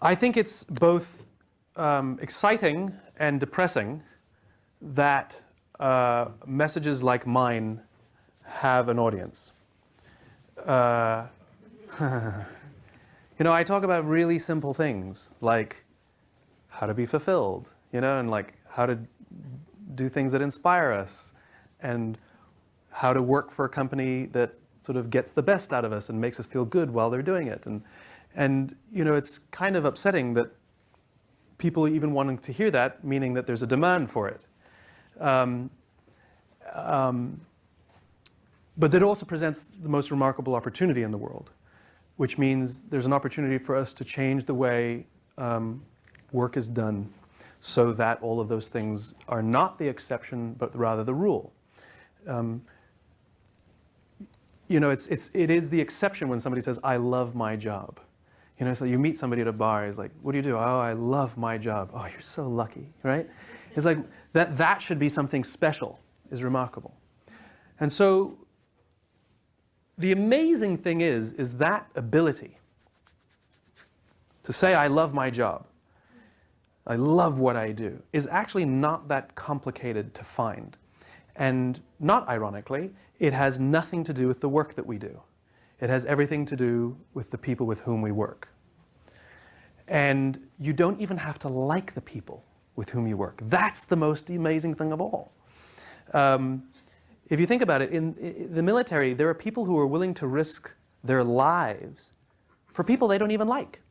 I think it's both exciting and depressing that messages like mine have an audience. You know, I talk about really simple things like how to be fulfilled, you know, and like how to do things that inspire us, and how to work for a company that sort of gets the best out of us and makes us feel good while they're doing it. And you know, it's kind of upsetting that people even wanting to hear that, meaning that there's a demand for it. But that also presents the most remarkable opportunity in the world, which means there's an opportunity for us to change the way work is done, so that all of those things are not the exception, but rather the rule. You know, it is the exception when somebody says, "I love my job." You know, so you meet somebody at a bar, he's like, "What do you do?" "Oh, I love my job." "Oh, you're so lucky," right? It's like that should be something special, is remarkable. And so the amazing thing is that ability to say, "I love my job, I love what I do," is actually not that complicated to find. And not ironically, it has nothing to do with the work that we do. It has everything to do with the people with whom we work. And you don't even have to like the people with whom you work. That's the most amazing thing of all. If you think about it, in the military, there are people who are willing to risk their lives for people they don't even like.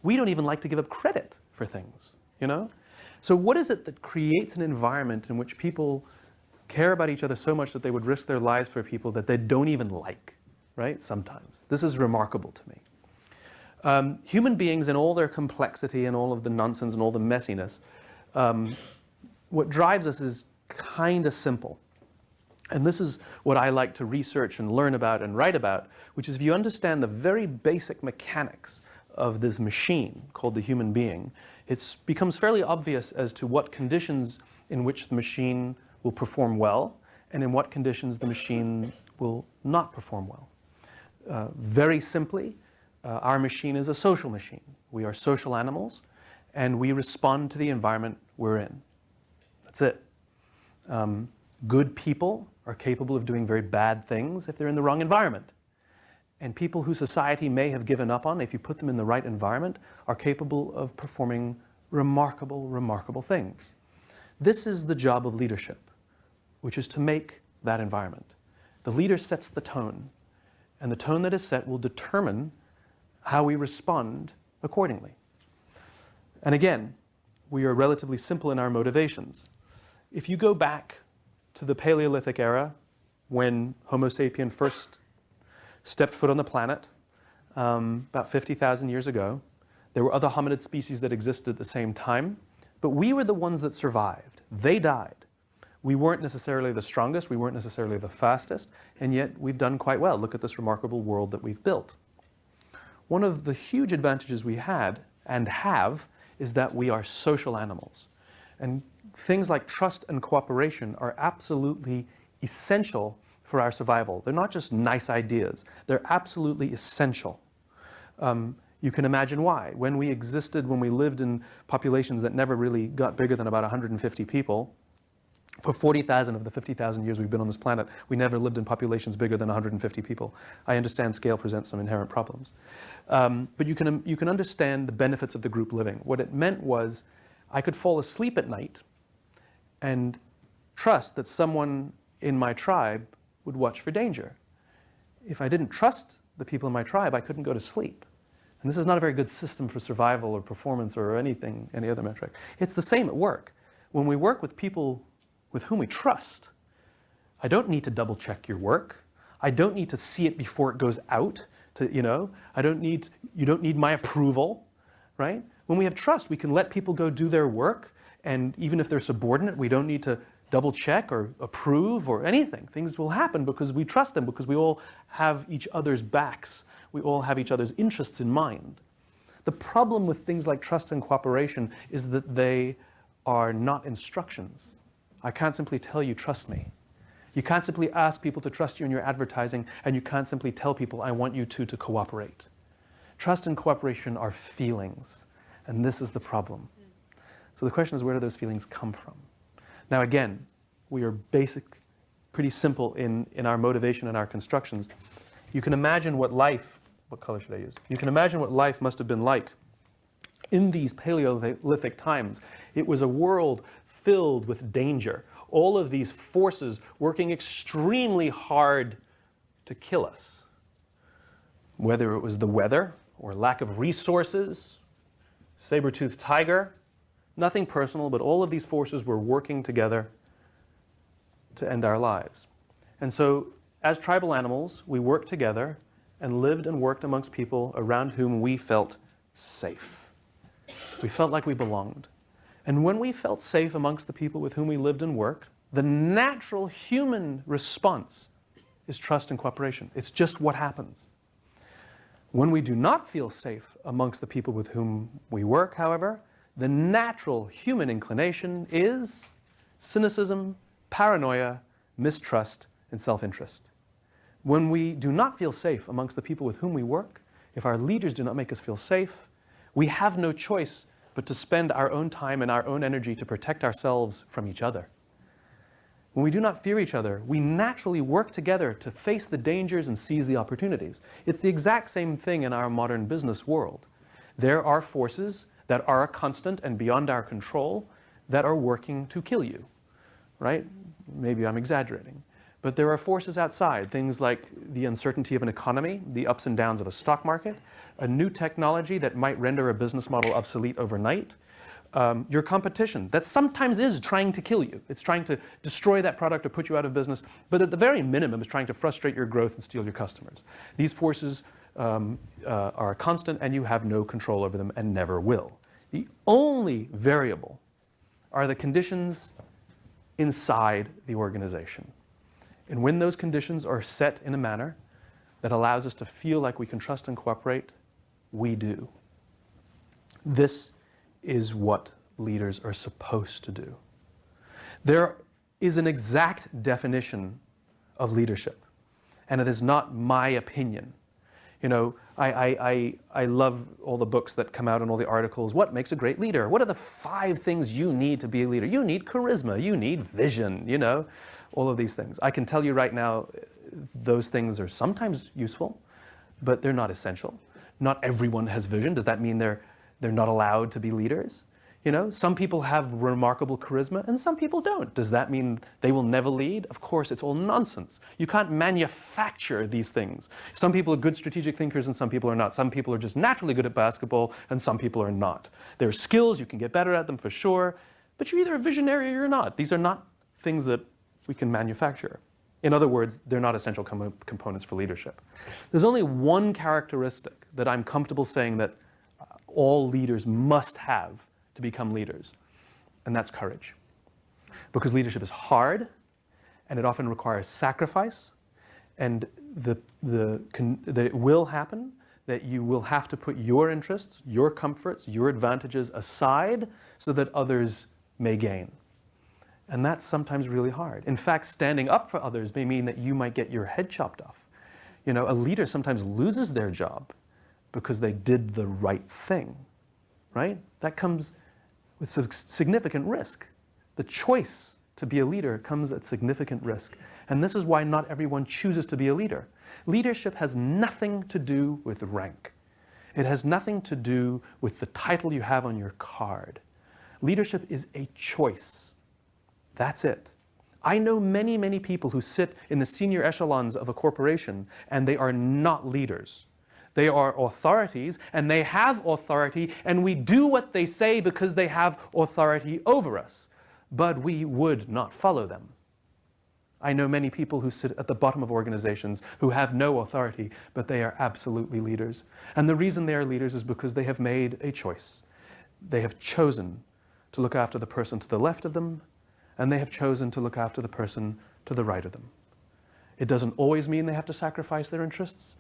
We don't even like to give up credit for things, you know? So what is it that creates an environment in which people care about each other so much that they would risk their lives for people that they don't even like, right? Sometimes. This is remarkable to me. Human beings in all their complexity and all of the nonsense and all the messiness, what drives us is kind of simple. And this is what I like to research and learn about and write about, which is if you understand the very basic mechanics of this machine called the human being, it becomes fairly obvious as to what conditions in which the machine will perform well and in what conditions the machine will not perform well. Very simply, our machine is a social machine. We are social animals, and we respond to the environment we're in. That's it. Good people are capable of doing very bad things if they're in the wrong environment. And people who society may have given up on, if you put them in the right environment, are capable of performing remarkable, remarkable things. This is the job of leadership, which is to make that environment. The leader sets the tone, and the tone that is set will determine how we respond accordingly. And again, we are relatively simple in our motivations. If you go back to the Paleolithic era, when Homo sapien first stepped foot on the planet, about 50,000 years ago, there were other hominid species that existed at the same time, but we were the ones that survived. They died. We weren't necessarily the strongest, we weren't necessarily the fastest, and yet we've done quite well. Look at this remarkable world that we've built. One of the huge advantages we had and have is that we are social animals. And things like trust and cooperation are absolutely essential for our survival. They're not just nice ideas, they're absolutely essential. You can imagine why. When we existed, when we lived in populations that never really got bigger than about 150 people, for 40,000 of the 50,000 years we've been on this planet, we never lived in populations bigger than 150 people. I understand scale presents some inherent problems. But you can understand the benefits of the group living. What it meant was I could fall asleep at night and trust that someone in my tribe would watch for danger. If I didn't trust the people in my tribe, I couldn't go to sleep. And this is not a very good system for survival or performance or anything, any other metric. It's the same at work. When we work with people with whom we trust, I don't need to double check your work. I don't need to see it before it goes out to, you know, you don't need my approval, right? When we have trust, we can let people go do their work, and even if they're subordinate, we don't need to double check or approve or anything. Things will happen because we trust them, because we all have each other's backs. We all have each other's interests in mind. The problem with things like trust and cooperation is that they are not instructions. I can't simply tell you, trust me. You can't simply ask people to trust you in your advertising, and you can't simply tell people, I want you to cooperate. Trust and cooperation are feelings, and this is the problem. So the question is, where do those feelings come from? Now again, we are pretty simple in our motivation and our constructions. You can imagine what color should I use? You can imagine what life must have been like in these Paleolithic times. It was a world filled with danger. All of these forces working extremely hard to kill us. Whether it was the weather or lack of resources, saber-toothed tiger, nothing personal, but all of these forces were working together to end our lives. And so, as tribal animals, we worked together and lived and worked amongst people around whom we felt safe. We felt like we belonged. And when we felt safe amongst the people with whom we lived and worked, the natural human response is trust and cooperation. It's just what happens. When we do not feel safe amongst the people with whom we work, however, the natural human inclination is cynicism, paranoia, mistrust, and self-interest. When we do not feel safe amongst the people with whom we work, if our leaders do not make us feel safe, we have no choice but to spend our own time and our own energy to protect ourselves from each other. When we do not fear each other, we naturally work together to face the dangers and seize the opportunities. It's the exact same thing in our modern business world. There are forces that are constant and beyond our control that are working to kill you, right? Maybe I'm exaggerating. But there are forces outside, things like the uncertainty of an economy, the ups and downs of a stock market, a new technology that might render a business model obsolete overnight, your competition that sometimes is trying to kill you. It's trying to destroy that product or put you out of business, but at the very minimum is trying to frustrate your growth and steal your customers. These forces are constant and you have no control over them and never will. The only variable are the conditions inside the organization. And when those conditions are set in a manner that allows us to feel like we can trust and cooperate, we do. This is what leaders are supposed to do. There is an exact definition of leadership, and it is not my opinion. You know, I love all the books that come out and all the articles. What makes a great leader? What are the 5 things you need to be a leader? You need charisma, you need vision, you know, all of these things. I can tell you right now, those things are sometimes useful, but they're not essential. Not everyone has vision. Does that mean they're not allowed to be leaders? You know, some people have remarkable charisma and some people don't. Does that mean they will never lead? Of course, it's all nonsense. You can't manufacture these things. Some people are good strategic thinkers and some people are not. Some people are just naturally good at basketball and some people are not. There are skills, you can get better at them for sure, but you're either a visionary or you're not. These are not things that we can manufacture. In other words, they're not essential components for leadership. There's only one characteristic that I'm comfortable saying that all leaders must have to become leaders, and that's courage. Because leadership is hard, and it often requires sacrifice, and that it will happen, that you will have to put your interests, your comforts, your advantages aside so that others may gain. And that's sometimes really hard. In fact, standing up for others may mean that you might get your head chopped off. You know, a leader sometimes loses their job because they did the right thing, right? That comes with significant risk. The choice to be a leader comes at significant risk. And this is why not everyone chooses to be a leader. Leadership has nothing to do with rank. It has nothing to do with the title you have on your card. Leadership is a choice. That's it. I know many, many people who sit in the senior echelons of a corporation and they are not leaders. They are authorities, and they have authority, and we do what they say because they have authority over us. But we would not follow them. I know many people who sit at the bottom of organizations who have no authority, but they are absolutely leaders. And the reason they are leaders is because they have made a choice. They have chosen to look after the person to the left of them, and they have chosen to look after the person to the right of them. It doesn't always mean they have to sacrifice their interests,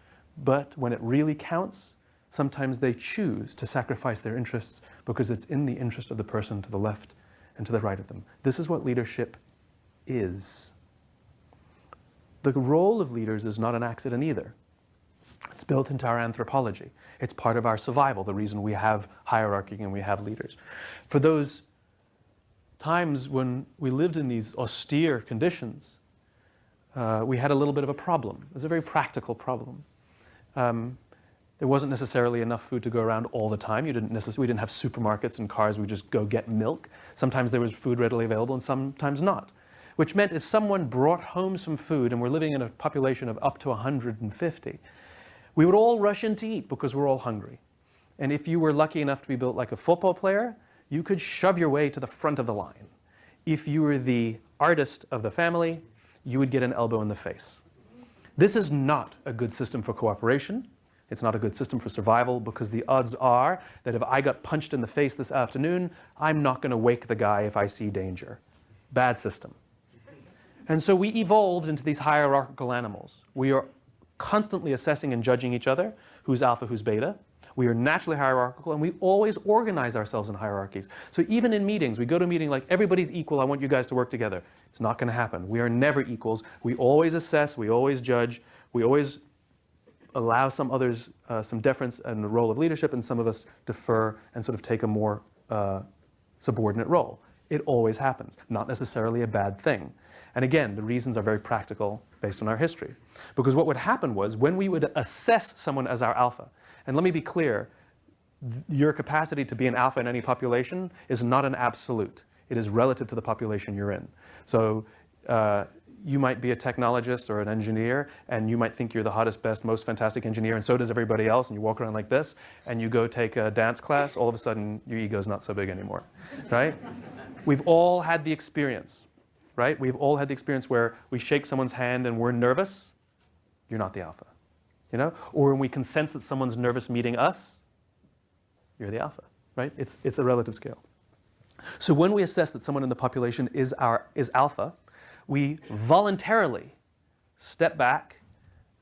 but when it really counts, sometimes they choose to sacrifice their interests because it's in the interest of the person to the left and to the right of them. This is what leadership is. The role of leaders is not an accident either. It's built into our anthropology. It's part of our survival, the reason we have hierarchy and we have leaders. For those times when we lived in these austere conditions, we had a little bit of a problem. It was a very practical problem. There wasn't necessarily enough food to go around all the time. We didn't have supermarkets and cars. We just go get milk. Sometimes there was food readily available and sometimes not. Which meant if someone brought home some food, and we're living in a population of up to 150, we would all rush in to eat because we're all hungry. And if you were lucky enough to be built like a football player, you could shove your way to the front of the line. If you were the artist of the family, you would get an elbow in the face. This is not a good system for cooperation. It's not a good system for survival, because the odds are that if I got punched in the face this afternoon, I'm not going to wake the guy if I see danger. Bad system. And so we evolved into these hierarchical animals. We are constantly assessing and judging each other, who's alpha, who's beta. We are naturally hierarchical, and we always organize ourselves in hierarchies. So even in meetings, we go to a meeting like, everybody's equal, I want you guys to work together. It's not going to happen. We are never equals. We always assess, we always judge, we always allow some others some deference and the role of leadership, and some of us defer and sort of take a more subordinate role. It always happens. Not necessarily a bad thing. And again, the reasons are very practical based on our history. Because what would happen was, when we would assess someone as our alpha, and let me be clear, your capacity to be an alpha in any population is not an absolute. It is relative to the population you're in. So you might be a technologist or an engineer, and you might think you're the hottest, best, most fantastic engineer, and so does everybody else, and you walk around like this, and you go take a dance class, all of a sudden your ego's not so big anymore, right? We've all had the experience, right? We've all had the experience where we shake someone's hand and we're nervous. You're not the alpha, you know? Or when we can sense that someone's nervous meeting us, you're the alpha, right? It's a relative scale. So when we assess that someone in the population is alpha, we voluntarily step back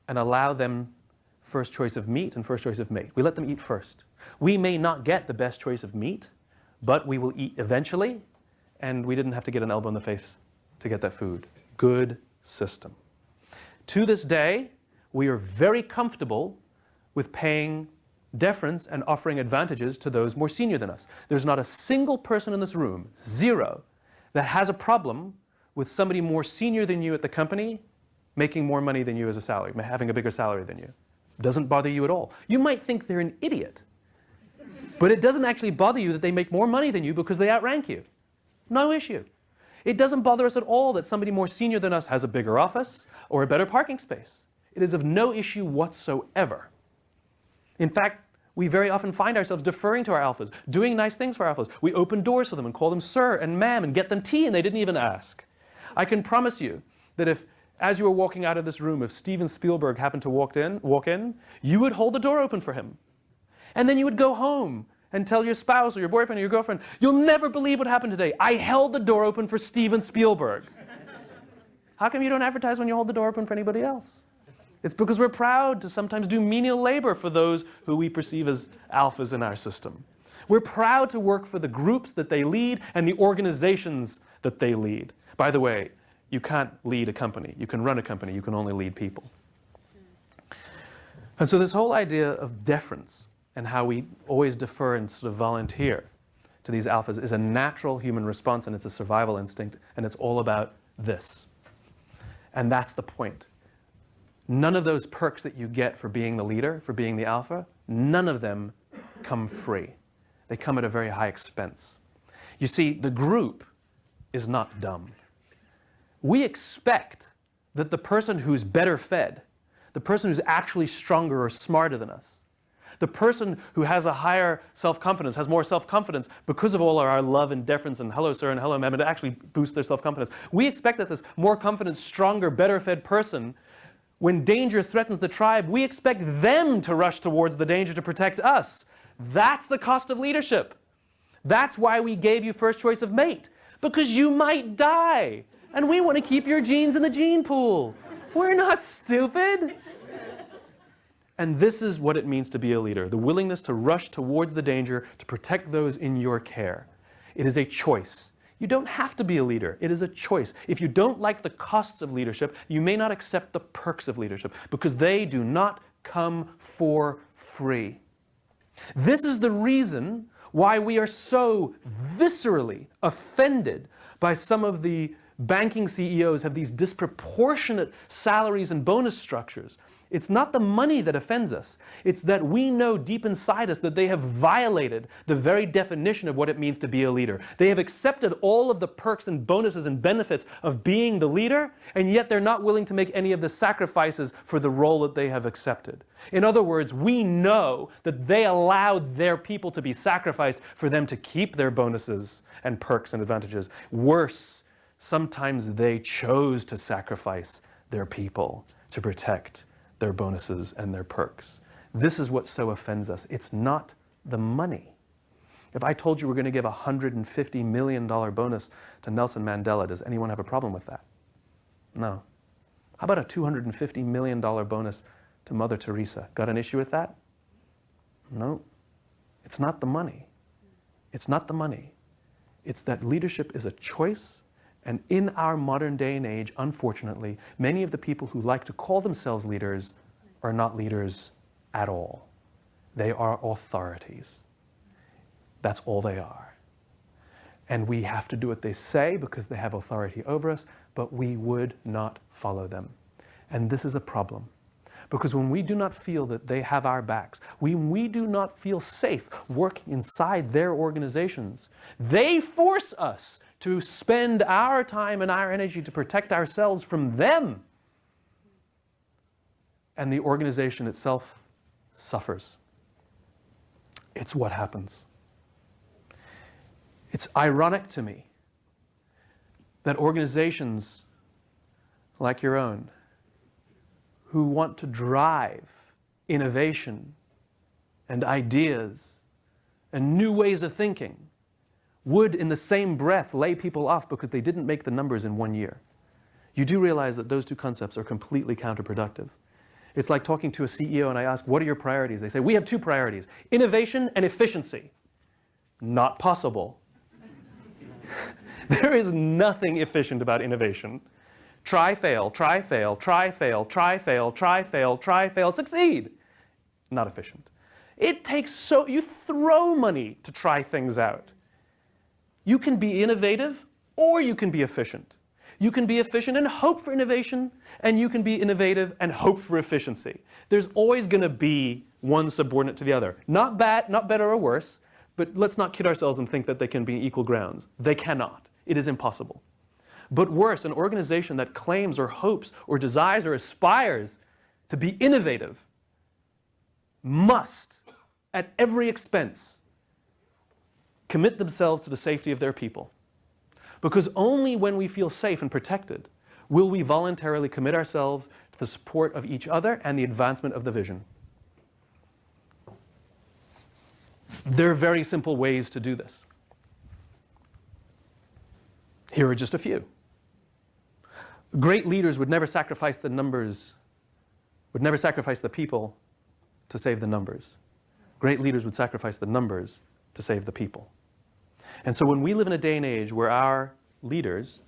and allow them first choice of meat and first choice of mate. We let them eat first. We may not get the best choice of meat, but we will eat eventually, and we didn't have to get an elbow in the face to get that food. Good system. To this day, we are very comfortable with paying deference and offering advantages to those more senior than us. There's not a single person in this room, zero, that has a problem with somebody more senior than you at the company making more money than you as a salary, having a bigger salary than you. Doesn't bother you at all. You might think they're an idiot, but it doesn't actually bother you that they make more money than you because they outrank you. No issue. It doesn't bother us at all that somebody more senior than us has a bigger office or a better parking space. It is of no issue whatsoever. In fact, we very often find ourselves deferring to our alphas, doing nice things for our alphas. We open doors for them and call them sir and ma'am and get them tea, and they didn't even ask. I can promise you that if, as you were walking out of this room, if Steven Spielberg happened to walk in, you would hold the door open for him. And then you would go home and tell your spouse or your boyfriend or your girlfriend, you'll never believe what happened today. I held the door open for Steven Spielberg. How come you don't advertise when you hold the door open for anybody else? It's because we're proud to sometimes do menial labor for those who we perceive as alphas in our system. We're proud to work for the groups that they lead and the organizations that they lead. By the way, you can't lead a company. You can run a company. You can only lead people. And so this whole idea of deference and how we always defer and sort of volunteer to these alphas is a natural human response, and it's a survival instinct, and it's all about this. And that's the point. None of those perks that you get for being the leader, for being the alpha, none of them come free. They come at a very high expense. You see, the group is not dumb. We expect that the person who's better fed, the person who's actually stronger or smarter than us, the person who has a higher self-confidence, has more self-confidence because of all our love and deference and hello sir and hello ma'am, it actually boosts their self-confidence. We expect that this more confident, stronger, better fed person, when danger threatens the tribe, we expect them to rush towards the danger to protect us. That's the cost of leadership. That's why we gave you first choice of mate, because you might die. And we want to keep your genes in the gene pool. We're not stupid. And this is what it means to be a leader, the willingness to rush towards the danger to protect those in your care. It is a choice. You don't have to be a leader. It is a choice. If you don't like the costs of leadership, you may not accept the perks of leadership because they do not come for free. This is the reason why we are so viscerally offended by some of the banking CEOs have these disproportionate salaries and bonus structures. It's not the money that offends us. It's that we know deep inside us that they have violated the very definition of what it means to be a leader. They have accepted all of the perks and bonuses and benefits of being the leader, and yet they're not willing to make any of the sacrifices for the role that they have accepted. In other words, we know that they allowed their people to be sacrificed for them to keep their bonuses and perks and advantages. Worse, sometimes they chose to sacrifice their people to protect their bonuses and their perks. This is what so offends us. It's not the money. If I told you we're going to give a $150 million bonus to Nelson Mandela, does anyone have a problem with that? No. How about a $250 million bonus to Mother Teresa? Got an issue with that? No. It's not the money. It's not the money. It's that leadership is a choice. And in our modern day and age, unfortunately, many of the people who like to call themselves leaders are not leaders at all. They are authorities. That's all they are. And we have to do what they say because they have authority over us, but we would not follow them. And this is a problem. Because when we do not feel that they have our backs, when we do not feel safe working inside their organizations, they force us to spend our time and our energy to protect ourselves from them. And the organization itself suffers. It's what happens. It's ironic to me that organizations like your own, who want to drive innovation and ideas and new ways of thinking, would in the same breath lay people off because they didn't make the numbers in 1 year. You do realize that those two concepts are completely counterproductive. It's like talking to a CEO and I ask, what are your priorities? They say, we have two priorities, innovation and efficiency. Not possible. There is nothing efficient about innovation. Try, fail, try, fail, try, fail, try, fail, try, fail, try, fail, succeed. Not efficient. It takes you throw money to try things out. You can be innovative or you can be efficient. You can be efficient and hope for innovation, and you can be innovative and hope for efficiency. There's always going to be one subordinate to the other. Not bad, not better or worse, but let's not kid ourselves and think that they can be equal grounds. They cannot. It is impossible. But worse, an organization that claims or hopes or desires or aspires to be innovative must, at every expense, commit themselves to the safety of their people. Because only when we feel safe and protected will we voluntarily commit ourselves to the support of each other and the advancement of the vision. There are very simple ways to do this. Here are just a few. Great leaders would never sacrifice the numbers, would never sacrifice the people to save the numbers. Great leaders would sacrifice the numbers to save the people. And so when we live in a day and age where our leaders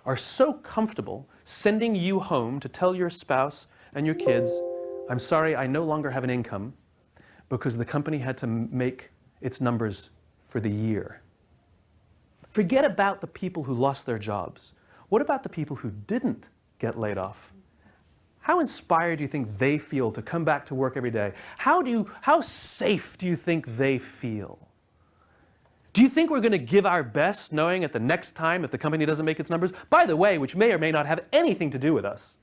are so comfortable sending you home to tell your spouse and your kids, I'm sorry, I no longer have an income because the company had to make its numbers for the year. Forget about the people who lost their jobs. What about the people who didn't get laid off? How inspired do you think they feel to come back to work every day? How safe do you think they feel? Do you think we're going to give our best knowing at the next time if the company doesn't make its numbers? By the way, which may or may not have anything to do with us.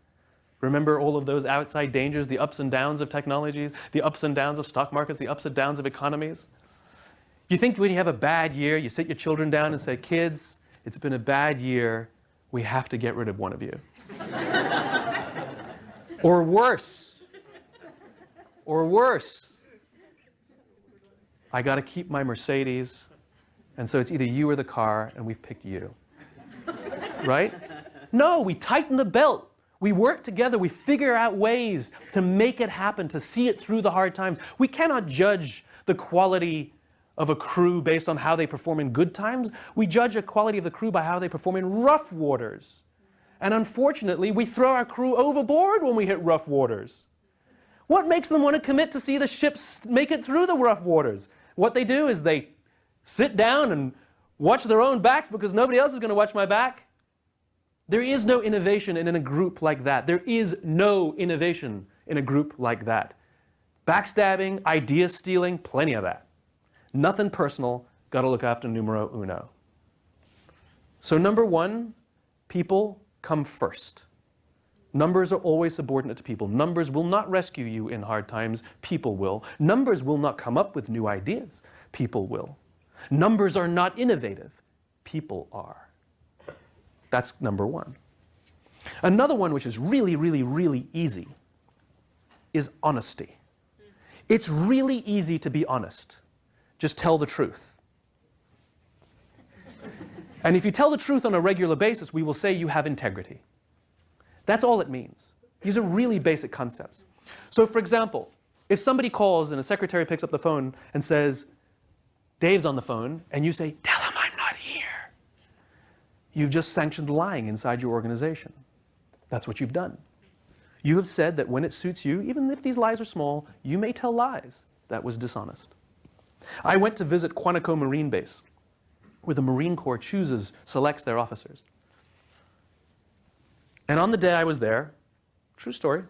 Remember all of those outside dangers, the ups and downs of technologies, the ups and downs of stock markets, the ups and downs of economies? You think when you have a bad year, you sit your children down and say, kids, it's been a bad year, we have to get rid of one of you. Or worse. Or worse. I got to keep my Mercedes, and so it's either you or the car, and we've picked you. Right? No, we tighten the belt. We work together. We figure out ways to make it happen, to see it through the hard times. We cannot judge the quality of a crew based on how they perform in good times. We judge the quality of the crew by how they perform in rough waters. And unfortunately, we throw our crew overboard when we hit rough waters. What makes them want to commit to see the ships make it through the rough waters? What they do is they sit down and watch their own backs because nobody else is going to watch my back. There is no innovation in a group like that. There is no innovation in a group like that. Backstabbing, idea stealing, plenty of that. Nothing personal, got to look after numero uno. So number one, people come first. Numbers are always subordinate to people. Numbers will not rescue you in hard times. People will. Numbers will not come up with new ideas. People will. Numbers are not innovative. People are. That's number one. Another one, which is really, really, really easy, is honesty. It's really easy to be honest. Just tell the truth. And if you tell the truth on a regular basis, we will say you have integrity. That's all it means. These are really basic concepts. So for example, if somebody calls and a secretary picks up the phone and says, Dave's on the phone, and you say, tell him I'm not here, you've just sanctioned lying inside your organization. That's what you've done. You have said that when it suits you, even if these lies are small, you may tell lies. That was dishonest. I went to visit Quantico Marine Base, where the Marine Corps selects their officers. And on the day I was there, true story,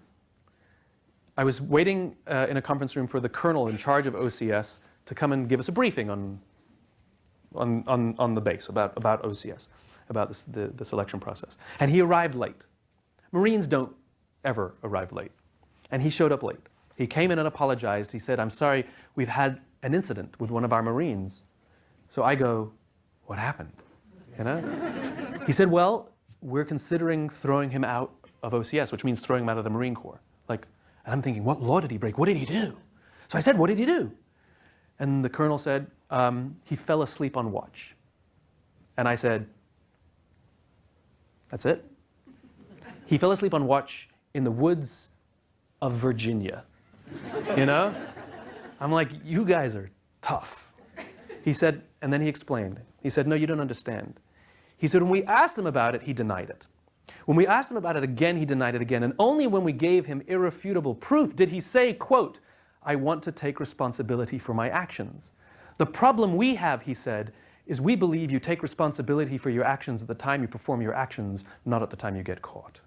I was waiting in a conference room for the colonel in charge of OCS to come and give us a briefing on the base about OCS, about the selection process. And he arrived late. Marines don't ever arrive late. And he showed up late. He came in and apologized. He said, I'm sorry, we've had an incident with one of our Marines. So I go, what happened? You know? He said, well, we're considering throwing him out of OCS, which means throwing him out of the Marine Corps. And I'm thinking, what law did he break? What did he do? So I said, what did he do? And the colonel said, he fell asleep on watch. And I said, that's it? He fell asleep on watch in the woods of Virginia. You know? I'm like, you guys are tough. He said, and then he explained. He said, no, you don't understand. He said, when we asked him about it, he denied it. When we asked him about it again, he denied it again. And only when we gave him irrefutable proof did he say, quote, I want to take responsibility for my actions. The problem we have, he said, is we believe you take responsibility for your actions at the time you perform your actions, not at the time you get caught.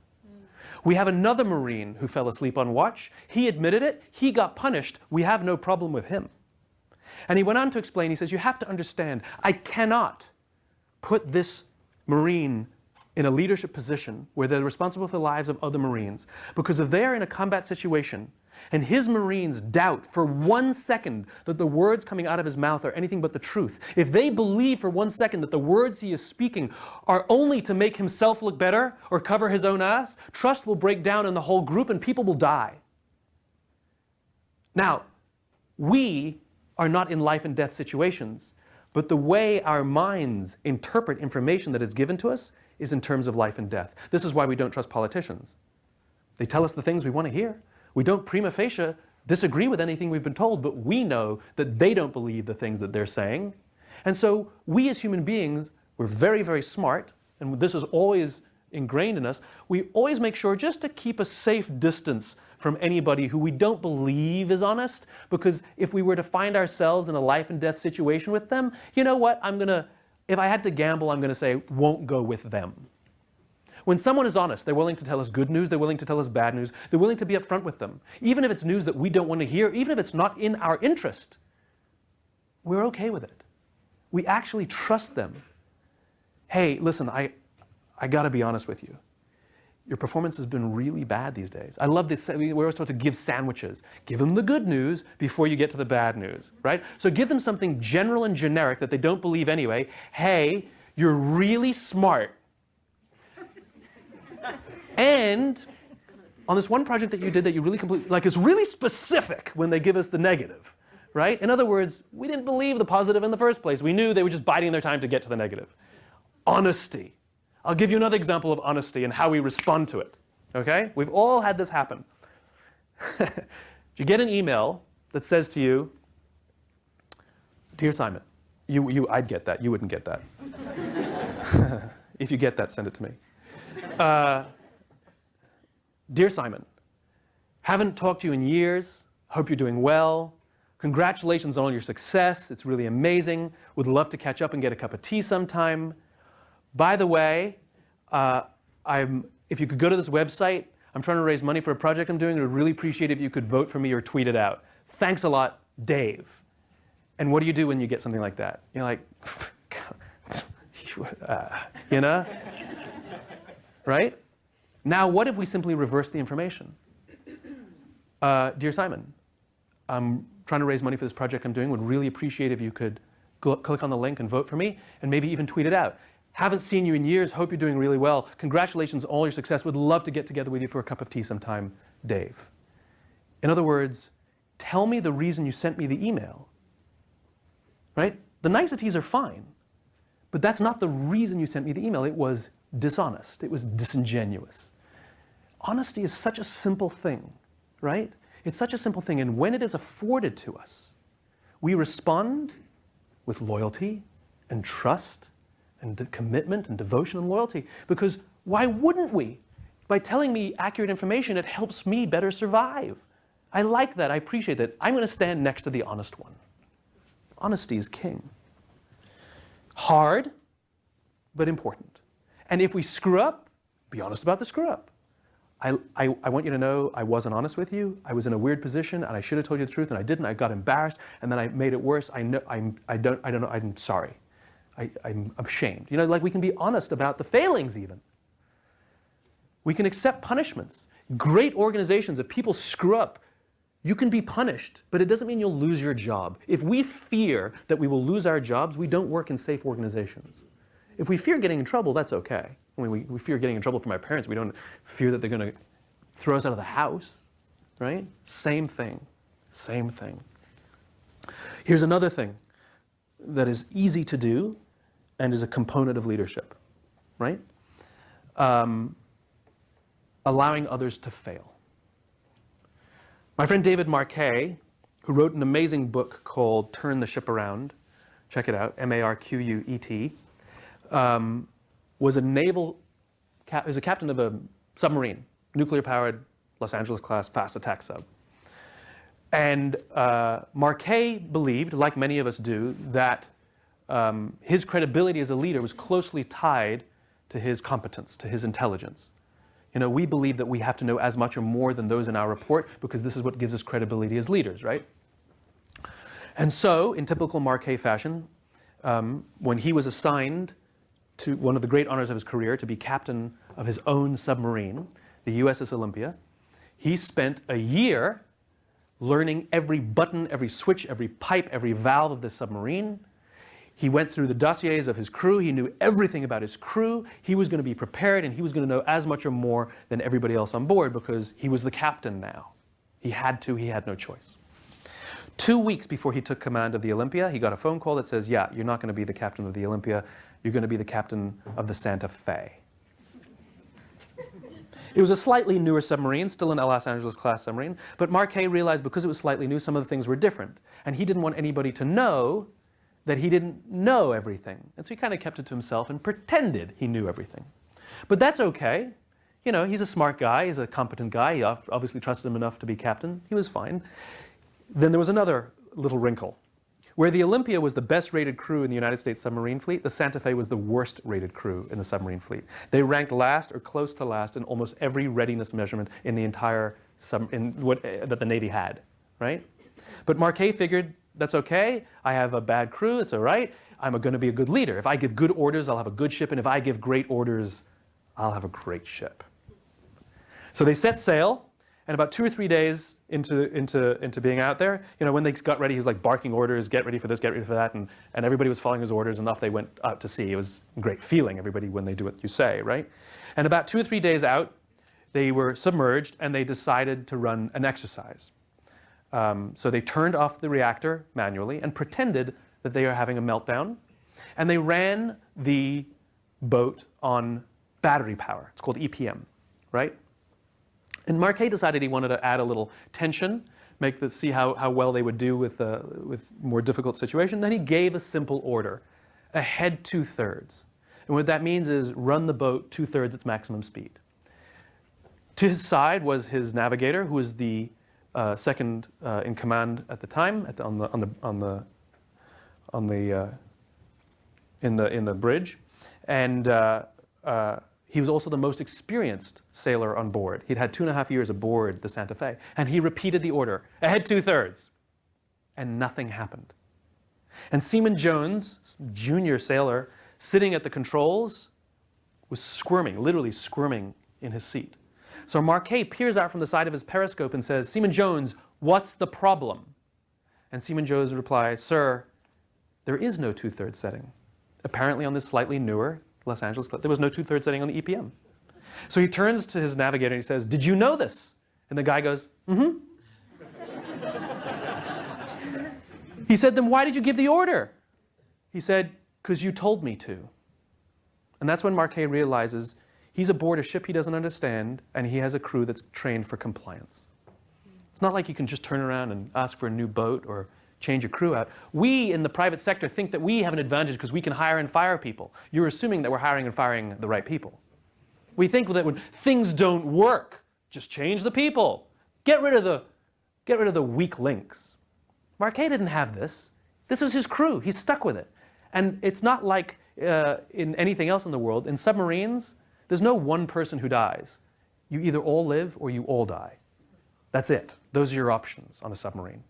We have another Marine who fell asleep on watch. He admitted it. He got punished. We have no problem with him. And he went on to explain, he says, you have to understand, I cannot put this Marine in a leadership position where they're responsible for the lives of other Marines, because if they're in a combat situation and his Marines doubt for 1 second that the words coming out of his mouth are anything but the truth, if they believe for 1 second that the words he is speaking are only to make himself look better or cover his own ass, trust will break down in the whole group and people will die. Now, we are not in life and death situations, but the way our minds interpret information that is given to us is in terms of life and death. This is why we don't trust politicians. They tell us the things we want to hear. We don't prima facie disagree with anything we've been told, but we know that they don't believe the things that they're saying. And so we as human beings, we're very, very smart, and this is always ingrained in us. We always make sure just to keep a safe distance from anybody who we don't believe is honest, because if we were to find ourselves in a life and death situation with them, you know what, if I had to gamble, I'm going to say, won't go with them. When someone is honest, they're willing to tell us good news, they're willing to tell us bad news, they're willing to be upfront with them. Even if it's news that we don't want to hear, even if it's not in our interest, we're okay with it. We actually trust them. Hey, listen, I got to be honest with you. Your performance has been really bad these days. I love this. We're always taught to give sandwiches. Give them the good news before you get to the bad news, right? So give them something general and generic that they don't believe anyway. Hey, you're really smart. And on this one project that you did that you really completely, like, it's really specific when they give us the negative, right? In other words, we didn't believe the positive in the first place. We knew they were just biding their time to get to the negative. Honesty. I'll give you another example of honesty and how we respond to it, okay? We've all had this happen. You get an email that says to you, Dear Simon, I'd get that, you wouldn't get that. If you get that, send it to me. Dear Simon, Haven't talked to you in years. Hope you're doing well. Congratulations on all your success. It's really amazing. Would love to catch up and get a cup of tea sometime. By the way, if you could go to this website, I'm trying to raise money for a project I'm doing. I would really appreciate it if you could vote for me or tweet it out. Thanks a lot, Dave. And what do you do when you get something like that? You're like, you know? Right? Now, what if we simply reverse the information? Dear Simon, I'm trying to raise money for this project I'm doing. Would really appreciate if you could click on the link and vote for me, and maybe even tweet it out. Haven't seen you in years. Hope you're doing really well. Congratulations on all your success. Would love to get together with you for a cup of tea sometime, Dave. In other words, tell me the reason you sent me the email. Right? The niceties are fine, but that's not the reason you sent me the email. It was dishonest. It was disingenuous. Honesty is such a simple thing, right? It's such a simple thing, and when it is afforded to us, we respond with loyalty and trust and commitment and devotion and loyalty, because why wouldn't we? By telling me accurate information, it helps me better survive. I like that. I appreciate that. I'm going to stand next to the honest one. Honesty is king. Hard, but important. And if we screw up, be honest about the screw up. I want you to know I wasn't honest with you. I was in a weird position, and I should have told you the truth, and I didn't. I got embarrassed, and then I made it worse. I know. I don't know. I'm sorry. I'm ashamed. You know, like we can be honest about the failings even. We can accept punishments. Great organizations, if people screw up, you can be punished, but it doesn't mean you'll lose your job. If we fear that we will lose our jobs, we don't work in safe organizations. If we fear getting in trouble, that's okay. I mean, we fear getting in trouble from our parents. We don't fear that they're going to throw us out of the house, right? Same thing. Same thing. Here's another thing that is easy to do and is a component of leadership, right? Allowing others to fail. My friend David Marquet, who wrote an amazing book called Turn the Ship Around, check it out, Marquet, was a captain of a submarine, nuclear-powered Los Angeles-class fast attack sub. And Marquet believed, like many of us do, that his credibility as a leader was closely tied to his competence, to his intelligence. You know, we believe that we have to know as much or more than those in our report because this is what gives us credibility as leaders, right? And so, in typical Marquet fashion, when he was assigned to one of the great honors of his career to be captain of his own submarine, the USS Olympia, he spent a year learning every button, every switch, every pipe, every valve of the submarine. He went through the dossiers of his crew. He knew everything about his crew. He was going to be prepared, and he was going to know as much or more than everybody else on board because he was the captain now. He had to. He had no choice. 2 weeks before he took command of the Olympia, he got a phone call that says, yeah, you're not going to be the captain of the Olympia. You're going to be the captain of the Santa Fe. It was a slightly newer submarine, still an Los Angeles-class submarine, but Marquet realized because it was slightly new, some of the things were different. And he didn't want anybody to know that he didn't know everything. And so he kind of kept it to himself and pretended he knew everything. But that's okay. You know, he's a smart guy. He's a competent guy. He obviously trusted him enough to be captain. He was fine. Then there was another little wrinkle. Where the Olympia was the best-rated crew in the United States submarine fleet, the Santa Fe was the worst-rated crew in the submarine fleet. They ranked last or close to last in almost every readiness measurement in the entire that the Navy had, right? But Marquet figured, that's okay. I have a bad crew. It's all right. I'm going to be a good leader. If I give good orders, I'll have a good ship. And if I give great orders, I'll have a great ship. So they set sail. And about 2 or 3 days into being out there, you know, when they got ready, he was like barking orders, get ready for this, get ready for that. And everybody was following his orders, and off they went out to sea. It was a great feeling, everybody, when they do what you say, right? And about 2 or 3 days out, they were submerged, and they decided to run an exercise. So they turned off the reactor manually and pretended that they were having a meltdown. And they ran the boat on battery power. It's called EPM, right? And Marquet decided he wanted to add a little tension, see how well they would do with more difficult situation. Then he gave a simple order, ahead 2/3. And what that means is run the boat 2/3 its maximum speed. To his side was his navigator, who was the second in command at the time, in the bridge, and he was also the most experienced sailor on board. He'd had 2.5 years aboard the Santa Fe, and he repeated the order, ahead 2/3, and nothing happened. And Seaman Jones, junior sailor, sitting at the controls, was squirming, literally squirming in his seat. So Marquet peers out from the side of his periscope and says, "Seaman Jones, what's the problem?" And Seaman Jones replies, "Sir, there is no 2/3 setting. Apparently on this slightly newer Los Angeles club, there was no 2/3 setting on the EPM." So he turns to his navigator and he says, "Did you know this?" And the guy goes, "Mm-hmm." He said, "Then why did you give the order?" He said, "'Cause you told me to." And that's when Marquet realizes he's aboard a ship he doesn't understand, and he has a crew that's trained for compliance. It's not like you can just turn around and ask for a new boat or change your crew out. We in the private sector think that we have an advantage because we can hire and fire people. You're assuming that we're hiring and firing the right people. We think that when things don't work, just change the people. Get rid of the weak links. Marquet didn't have this. This was his crew. He's stuck with it. And it's not like in anything else in the world. In submarines, there's no one person who dies. You either all live or you all die. That's it. Those are your options on a submarine.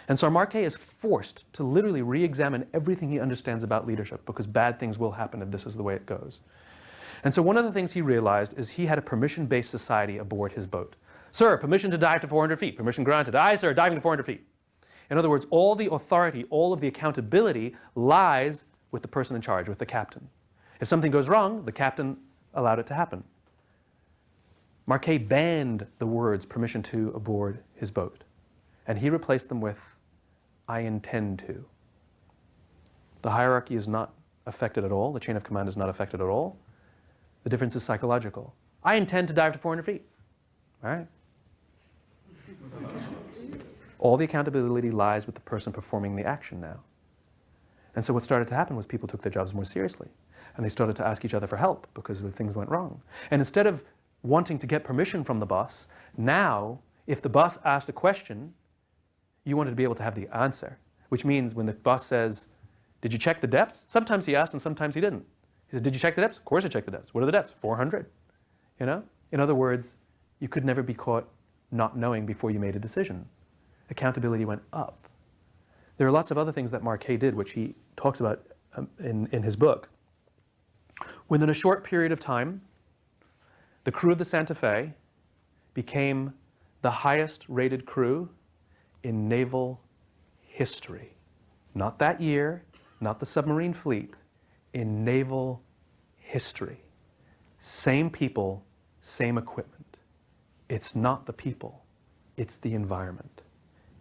And so Marquet is forced to literally re-examine everything he understands about leadership, because bad things will happen if this is the way it goes. And so one of the things he realized is he had a permission-based society aboard his boat. "Sir, permission to dive to 400 feet. Permission granted." "Aye, sir, diving to 400 feet. In other words, all the authority, all of the accountability lies with the person in charge, with the captain. If something goes wrong, the captain allowed it to happen. Marquet banned the words "permission to" aboard his boat, and he replaced them with "I intend to." The hierarchy is not affected at all. The chain of command is not affected at all. The difference is psychological. "I intend to dive to 400 feet. All right. All the accountability lies with the person performing the action now. And so what started to happen was people took their jobs more seriously, and they started to ask each other for help because things went wrong. And instead of wanting to get permission from the boss, now, if the boss asked a question, you wanted to be able to have the answer, which means when the boss says, "Did you check the depths?" Sometimes he asked and sometimes he didn't. He said, "Did you check the depths?" "Of course I checked the depths." "What are the depths?" 400. You know? In other words, you could never be caught not knowing before you made a decision. Accountability went up. There are lots of other things that Marquet did, which he talks about in his book. Within a short period of time, the crew of the Santa Fe became the highest rated crew in naval history. Not that year, not the submarine fleet, in naval history. Same people, same equipment. It's not the people, it's the environment.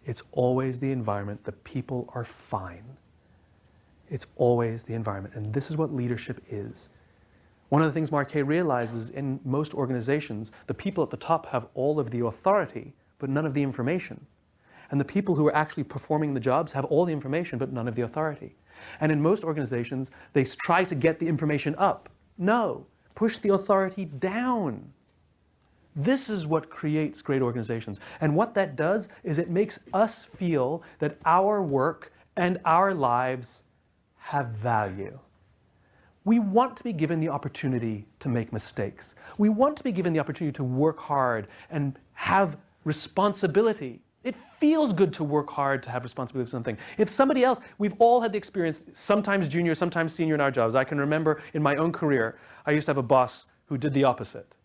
It's always the environment. The people are fine. It's always the environment. And this is what leadership is. One of the things Marquet realizes in most organizations, the people at the top have all of the authority, but none of the information. And the people who are actually performing the jobs have all the information, but none of the authority. And in most organizations, they try to get the information up. No, push the authority down. This is what creates great organizations. And what that does is it makes us feel that our work and our lives have value. We want to be given the opportunity to make mistakes. We want to be given the opportunity to work hard and have responsibility. It feels good to work hard, to have responsibility for something. If somebody else, we've all had the experience, sometimes junior, sometimes senior in our jobs. I can remember in my own career, I used to have a boss who did the opposite.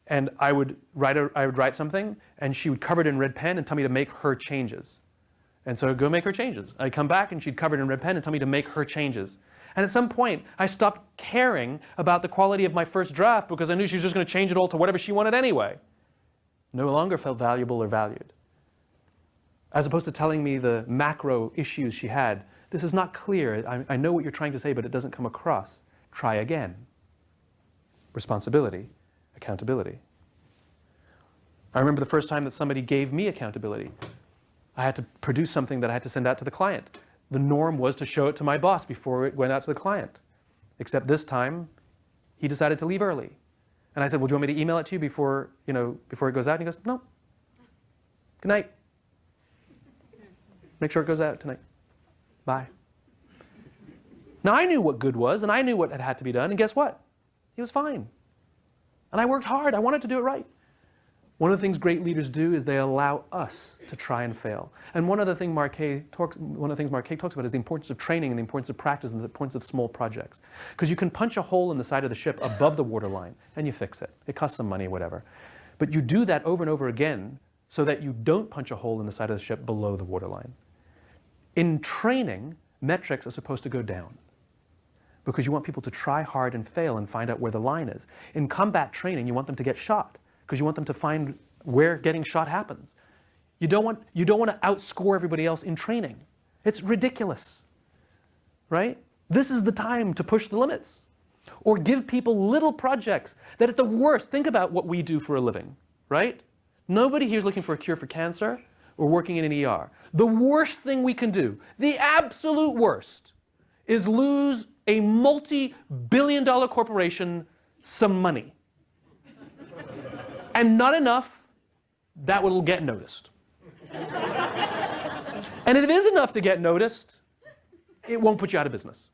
And I would write something, and she would cover it in red pen and tell me to make her changes. And so I'd go make her changes. I'd come back, and she'd cover it in red pen and tell me to make her changes. And at some point, I stopped caring about the quality of my first draft because I knew she was just going to change it all to whatever she wanted anyway. No longer felt valuable or valued. As opposed to telling me the macro issues she had. This is not clear. I know what you're trying to say, but it doesn't come across. Try again. Responsibility. Accountability. I remember the first time that somebody gave me accountability. I had to produce something that I had to send out to the client. The norm was to show it to my boss before it went out to the client. Except this time, he decided to leave early. And I said, well, do you want me to email it to you before it goes out? And he goes, no. Good night. Make sure it goes out tonight. Bye. Now, I knew what good was, and I knew what had to be done, and guess what? He was fine. And I worked hard. I wanted to do it right. One of the things great leaders do is they allow us to try and fail. And one of the things Marquet talks about is the importance of training and the importance of practice and the importance of small projects. Because you can punch a hole in the side of the ship above the waterline, and you fix it. It costs some money, whatever. But you do that over and over again so that you don't punch a hole in the side of the ship below the waterline. In training, metrics are supposed to go down, because you want people to try hard and fail and find out where the line is. In combat training, you want them to get shot, because you want them to find where getting shot happens. You don't want to outscore everybody else in training. It's ridiculous, right? This is the time to push the limits. Or give people little projects that at the worst, think about what we do for a living, right? Nobody here is looking for a cure for cancer or working in an ER. The worst thing we can do, the absolute worst, is lose a multi-billion-dollar corporation some money. And not enough that will get noticed. And if it is enough to get noticed, it won't put you out of business.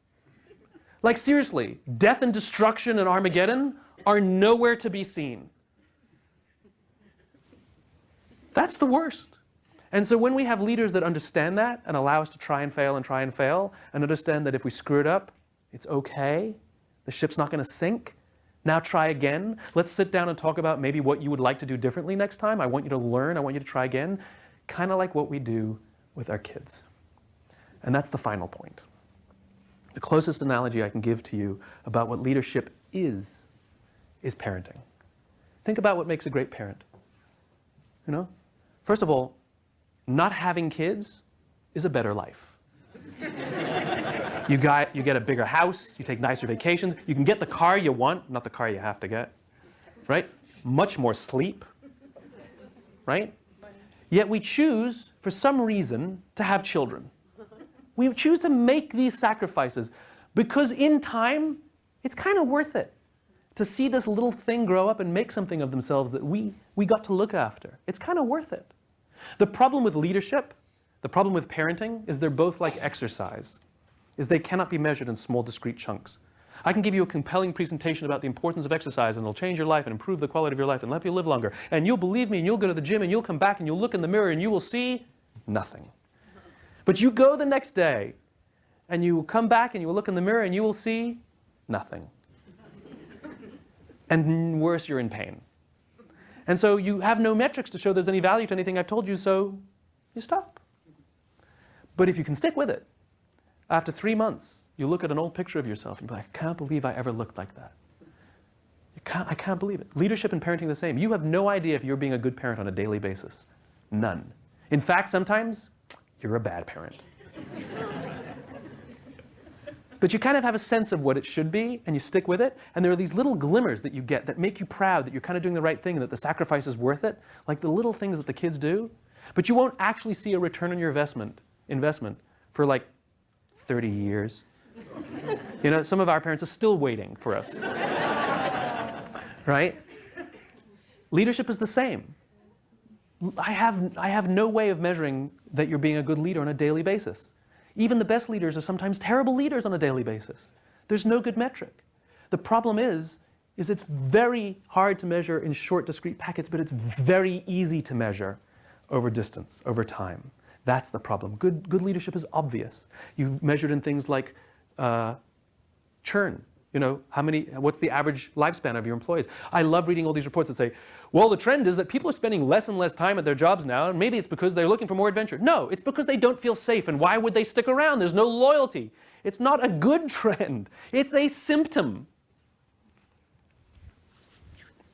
Like seriously, death and destruction and Armageddon are nowhere to be seen. That's the worst. And so when we have leaders that understand that and allow us to try and fail and understand that if we screw it up, it's okay, the ship's not going to sink, now try again. Let's sit down and talk about maybe what you would like to do differently next time. I want you to learn. I want you to try again. Kind of like what we do with our kids. And that's the final point. The closest analogy I can give to you about what leadership is parenting. Think about what makes a great parent. You know? First of all, not having kids is a better life. You get a bigger house, you take nicer vacations, you can get the car you want, not the car you have to get, right? Much more sleep, right? Yet we choose, for some reason, to have children. We choose to make these sacrifices because in time, it's kind of worth it to see this little thing grow up and make something of themselves that we got to look after. It's kind of worth it. The problem with leadership, the problem with parenting, is they're both like exercise, is they cannot be measured in small, discrete chunks. I can give you a compelling presentation about the importance of exercise, and it'll change your life and improve the quality of your life and let you live longer. And you'll believe me, and you'll go to the gym, and you'll come back, and you'll look in the mirror, and you will see nothing. But you go the next day, and you will come back, and you will look in the mirror, and you will see nothing. And worse, you're in pain. And so you have no metrics to show there's any value to anything I've told you, so you stop. But if you can stick with it, after 3 months, you look at an old picture of yourself and you're like, I can't believe I ever looked like that. I can't believe it. Leadership and parenting the same. You have no idea if you're being a good parent on a daily basis. None. In fact, sometimes you're a bad parent. But you kind of have a sense of what it should be, and you stick with it, and there are these little glimmers that you get that make you proud that you're kind of doing the right thing and that the sacrifice is worth it, like the little things that the kids do. But you won't actually see a return on your investment for like 30 years. You know, some of our parents are still waiting for us. Right? Leadership is the same. I have no way of measuring that you're being a good leader on a daily basis. Even the best leaders are sometimes terrible leaders on a daily basis. There's no good metric. The problem is it's very hard to measure in short, discrete packets, but it's very easy to measure over distance, over time. That's the problem. Good leadership is obvious. You've measured in things like churn. You know, what's the average lifespan of your employees? I love reading all these reports that say, well, the trend is that people are spending less and less time at their jobs now, and maybe it's because they're looking for more adventure. No, it's because they don't feel safe, and why would they stick around? There's no loyalty. It's not a good trend. It's a symptom.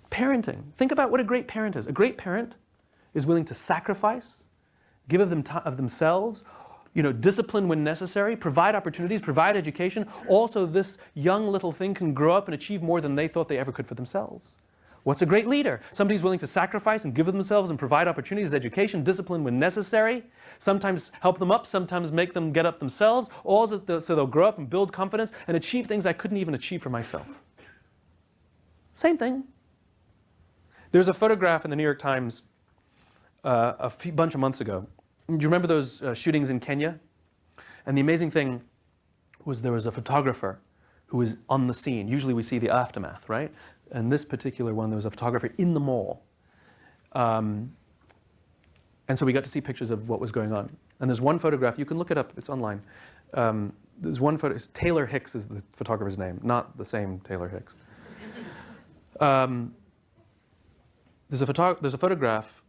Parenting. Think about what a great parent is. A great parent is willing to sacrifice, give of themselves, you know, discipline when necessary, provide opportunities, provide education. Also, this young little thing can grow up and achieve more than they thought they ever could for themselves. What's a great leader? Somebody who's willing to sacrifice and give of themselves and provide opportunities, education, discipline when necessary, sometimes help them up, sometimes make them get up themselves, all so they'll grow up and build confidence and achieve things I couldn't even achieve for myself. Same thing. There's a photograph in the New York Times bunch of months ago. Do you remember those shootings in Kenya? And the amazing thing was there was a photographer who was on the scene. Usually we see the aftermath, right? And this particular one, there was a photographer in the mall. And so we got to see pictures of what was going on. And there's one photograph, you can look it up, it's online. There's one photo, Taylor Hicks is the photographer's name, not the same Taylor Hicks. There's a photograph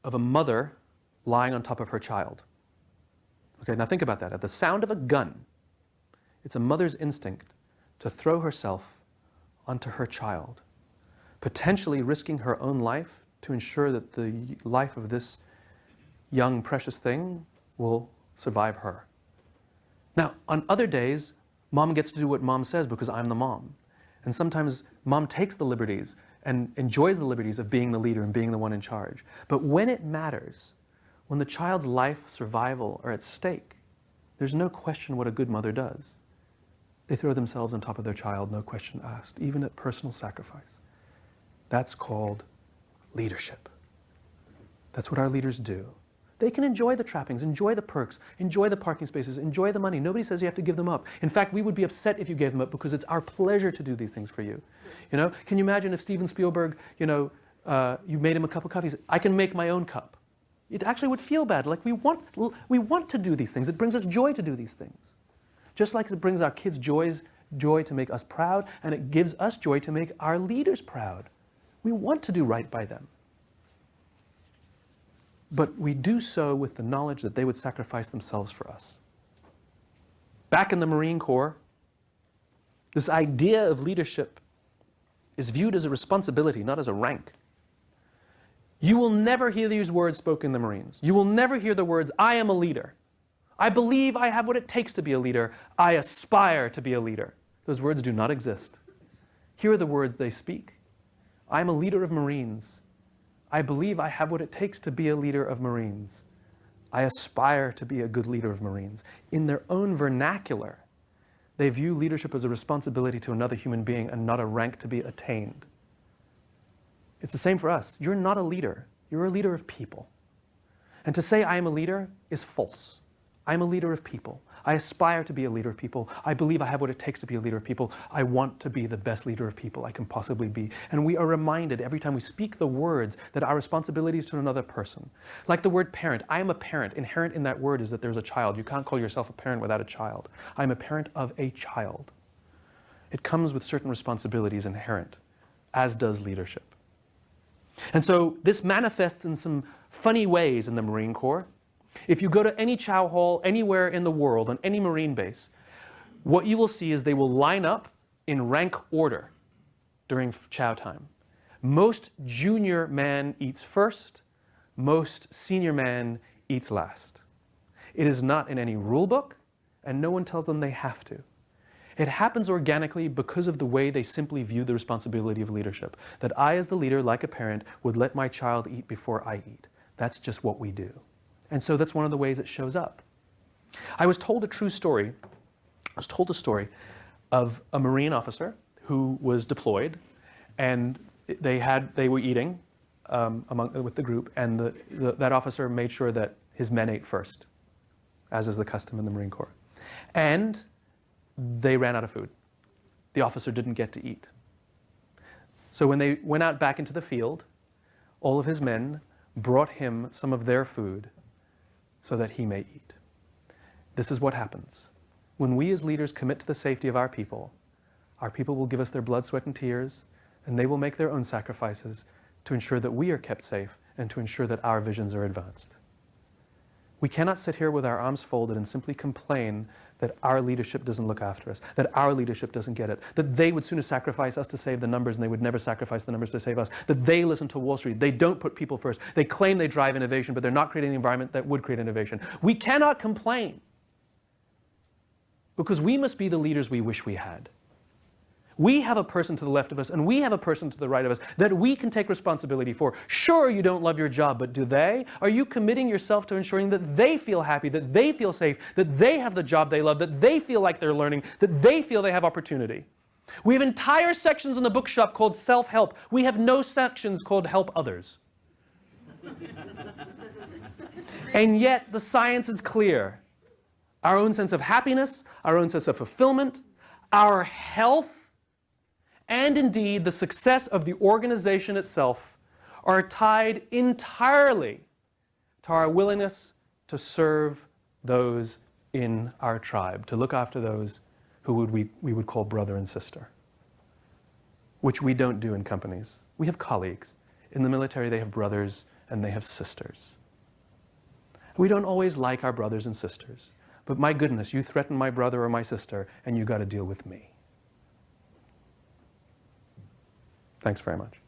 of a mother lying on top of her child. Okay, now think about that. At the sound of a gun, it's a mother's instinct to throw herself onto her child, potentially risking her own life to ensure that the life of this young, precious thing will survive her. Now, on other days, mom gets to do what mom says because I'm the mom. And sometimes mom takes the liberties and enjoys the liberties of being the leader and being the one in charge. But when it matters, when the child's life, survival are at stake, there's no question what a good mother does. They throw themselves on top of their child, no question asked, even at personal sacrifice. That's called leadership. That's what our leaders do. They can enjoy the trappings, enjoy the perks, enjoy the parking spaces, enjoy the money. Nobody says you have to give them up. In fact, we would be upset if you gave them up because it's our pleasure to do these things for you. You know, can you imagine if Steven Spielberg, you made him a cup of coffee, he said, I can make my own cup. It actually would feel bad. Like we want to do these things. It brings us joy to do these things. Just like it brings our kids joy to make us proud, and it gives us joy to make our leaders proud. We want to do right by them. But we do so with the knowledge that they would sacrifice themselves for us. Back in the Marine Corps, this idea of leadership is viewed as a responsibility, not as a rank. You will never hear these words spoken in the Marines. You will never hear the words, I am a leader. I believe I have what it takes to be a leader. I aspire to be a leader. Those words do not exist. Here are the words they speak. I'm a leader of Marines. I believe I have what it takes to be a leader of Marines. I aspire to be a good leader of Marines. In their own vernacular, they view leadership as a responsibility to another human being and not a rank to be attained. It's the same for us. You're not a leader. You're a leader of people. And to say I am a leader is false. I'm a leader of people. I aspire to be a leader of people. I believe I have what it takes to be a leader of people. I want to be the best leader of people I can possibly be. And we are reminded every time we speak the words that our responsibility is to another person. Like the word parent. I am a parent. Inherent in that word is that there's a child. You can't call yourself a parent without a child. I'm a parent of a child. It comes with certain responsibilities inherent, as does leadership. And so this manifests in some funny ways in the Marine Corps. If you go to any chow hall anywhere in the world, on any Marine base, what you will see is they will line up in rank order during chow time. Most junior man eats first, most senior man eats last. It is not in any rule book, and no one tells them they have to. It happens organically because of the way they simply view the responsibility of leadership. That I, as the leader, like a parent, would let my child eat before I eat. That's just what we do. And so that's one of the ways it shows up. I was told a true story. I was told a story of a Marine officer who was deployed, and they were eating with the group, and that officer made sure that his men ate first, as is the custom in the Marine Corps. And they ran out of food. The officer didn't get to eat. So when they went out back into the field, all of his men brought him some of their food so that he may eat. This is what happens. When we as leaders commit to the safety of our people will give us their blood, sweat, and tears, and they will make their own sacrifices to ensure that we are kept safe and to ensure that our visions are advanced. We cannot sit here with our arms folded and simply complain that our leadership doesn't look after us, that our leadership doesn't get it, that they would sooner sacrifice us to save the numbers and they would never sacrifice the numbers to save us, that they listen to Wall Street, they don't put people first, they claim they drive innovation, but they're not creating the environment that would create innovation. We cannot complain because we must be the leaders we wish we had. We have a person to the left of us and we have a person to the right of us that we can take responsibility for. Sure, you don't love your job, but do they? Are you committing yourself to ensuring that they feel happy, that they feel safe, that they have the job they love, that they feel like they're learning, that they feel they have opportunity? We have entire sections in the bookshop called self-help. We have no sections called help others. And yet the science is clear. Our own sense of happiness, our own sense of fulfillment, our health, and indeed the success of the organization itself are tied entirely to our willingness to serve those in our tribe, to look after those who we would call brother and sister, which we don't do in companies. We have colleagues. In the military, they have brothers and they have sisters. We don't always like our brothers and sisters, but my goodness, you threaten my brother or my sister, and you got to deal with me. Thanks very much.